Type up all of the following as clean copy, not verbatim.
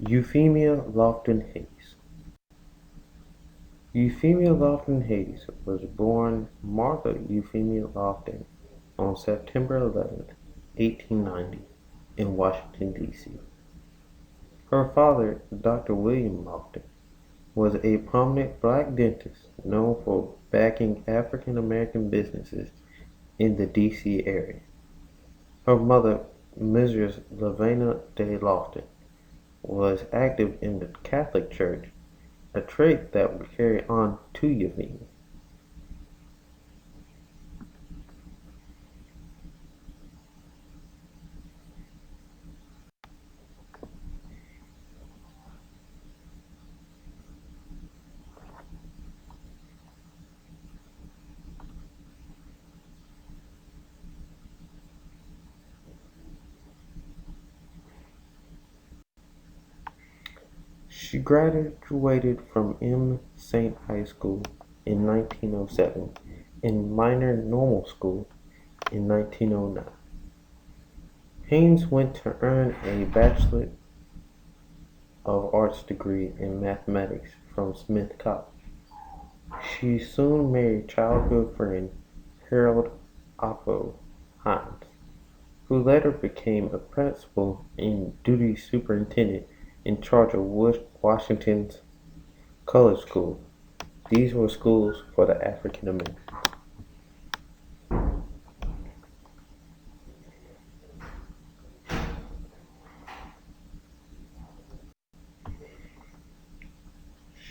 Euphemia Lofton Haynes. Euphemia Lofton Haynes was born Martha Euphemia Lofton on September 11, 1890, in Washington, D.C. Her father, Dr. William Lofton, was a prominent black dentist known for backing African American businesses in the D.C. area. Her mother, Mrs. Lavinia Day Lofton, was active in the Catholic Church, a trait that would carry on to Euphemia. She graduated from M. St. High School in 1907 and Minor Normal School in 1909. Haynes went to earn a Bachelor of Arts degree in mathematics from Smith College. She soon married childhood friend Harold Otto Hines, who later became a principal and duty superintendent in charge of Washington's colored schools. These were schools for the African Americans.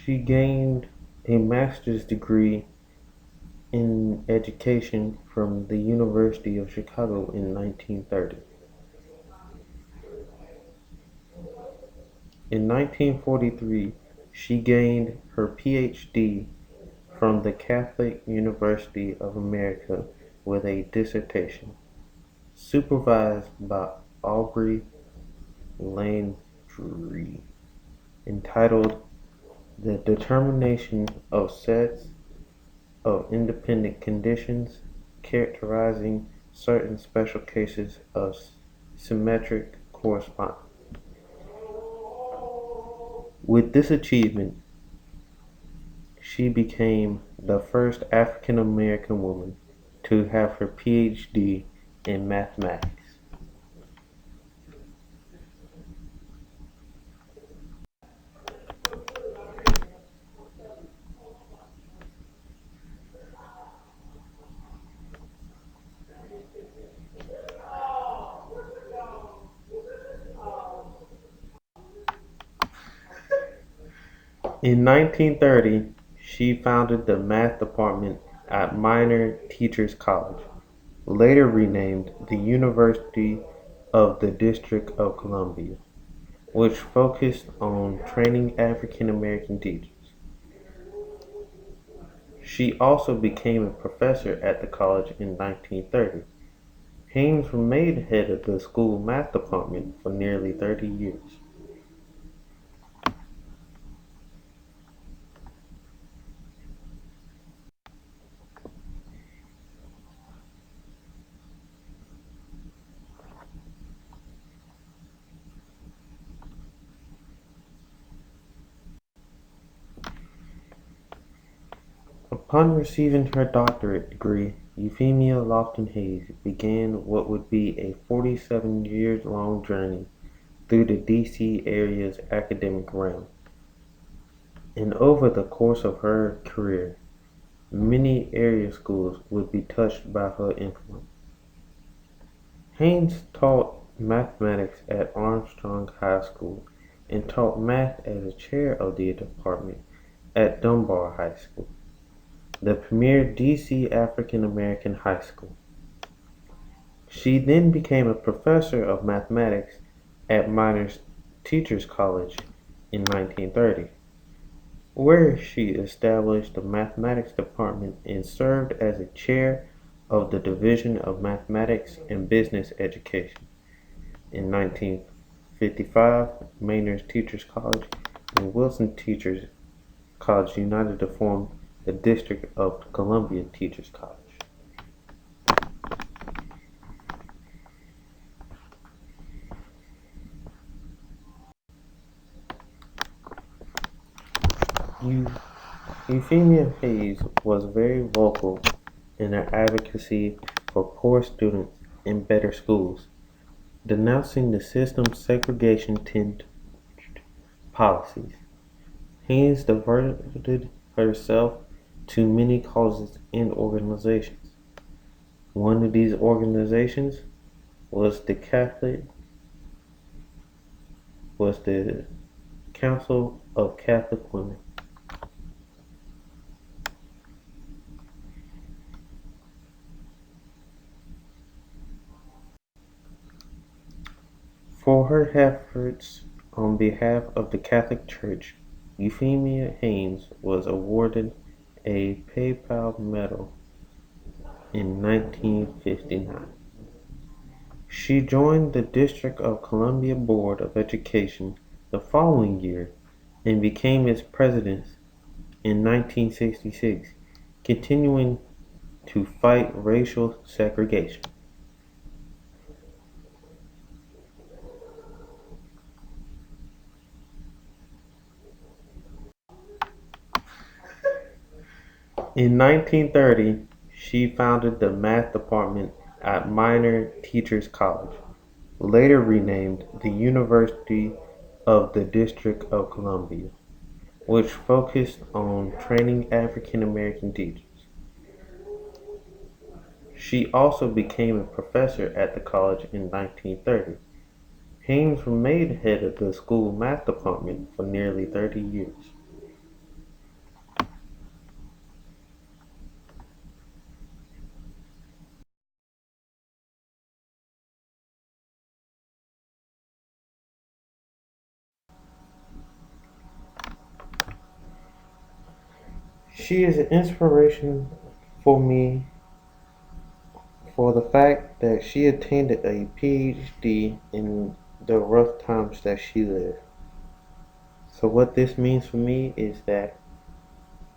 She gained a master's degree in education from the University of Chicago in 1930. In 1943, she gained her Ph.D. from the Catholic University of America with a dissertation, supervised by Aubrey Landry, entitled "The Determination of Sets of Independent Conditions Characterizing Certain Special Cases of Symmetric Correspondence." With this achievement, she became the first African American woman to have her Ph.D. in mathematics. In 1930, she founded the math department at Minor Teachers College, later renamed the University of the District of Columbia, which focused on training African American teachers. She also became a professor at the college in 1930. Haynes remained head of the school math department for nearly 30 years. Upon receiving her doctorate degree, Euphemia Lofton Haynes began what would be a 47-year-long journey through the D.C. area's academic realm. And over the course of her career, many area schools would be touched by her influence. Haynes taught mathematics at Armstrong High School and taught math as a chair of the department at Dunbar High School, the premier D.C. African American high school. She then became a professor of mathematics at Minor Teachers College in 1930, where she established the mathematics department and served as a chair of the Division of Mathematics and Business Education. In 1955, Minor Teachers College and Wilson Teachers College united to form the District of Columbia Teachers College. Euphemia Haynes was very vocal in her advocacy for poor students in better schools, denouncing the system's segregation-tent policies. Haynes devoted herself to many causes and organizations. One of these organizations was the Council of Catholic Women. For her efforts on behalf of the Catholic Church, Euphemia Haynes was awarded a Papal Medal in 1959. She joined the District of Columbia Board of Education the following year and became its president in 1966, continuing to fight racial segregation. In 1930, she founded the math department at Minor Teachers College, later renamed the University of the District of Columbia, which focused on training African American teachers. She also became a professor at the college in 1930. Haynes remained head of the school math department for nearly 30 years. She is an inspiration for me for the fact that she attained a PhD in the rough times that she lived. So what this means for me is that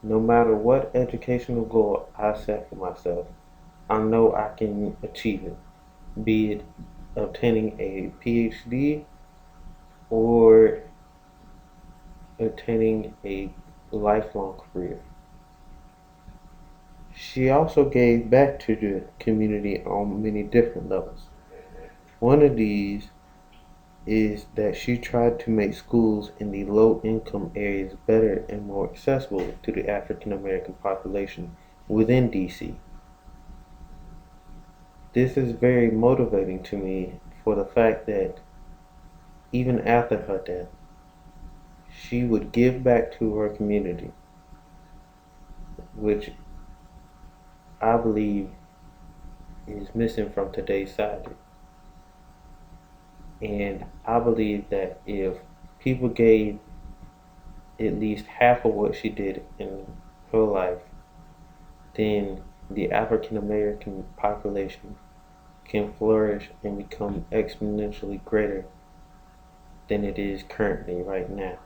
no matter what educational goal I set for myself, I know I can achieve it, be it obtaining a PhD or attaining a lifelong career. She also gave back to the community on many different levels. One of these is that she tried to make schools in the low income areas better and more accessible to the African American population within DC. This is very motivating to me for the fact that even after her death, she would give back to her community, which I believe is missing from today's society. And I believe that if people gave at least half of what she did in her life, then the African American population can flourish and become exponentially greater than it is currently right now.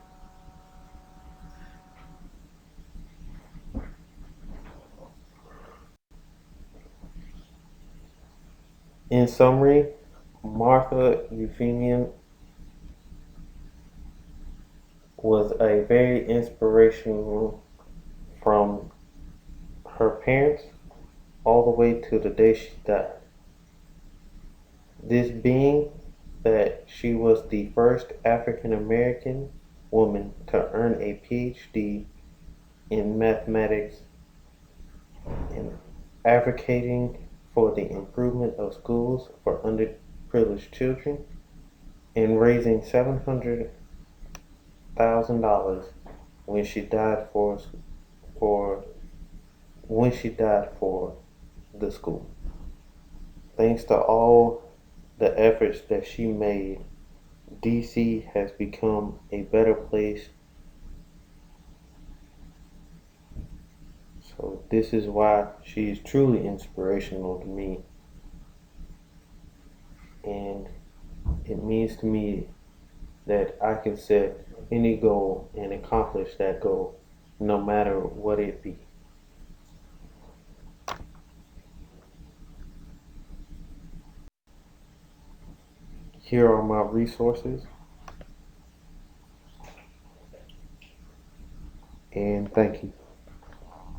In summary, Martha Euphemia was a very inspirational from her parents all the way to the day she died. This being that she was the first African American woman to earn a PhD in mathematics and advocating for the improvement of schools for underprivileged children and raising $700,000 when she died for when she died for the school. Thanks to all the efforts that she made, DC has become a better place. So this is why she is truly inspirational to me. And it means to me that I can set any goal and accomplish that goal, no matter what it be. Here are my resources. and thank you.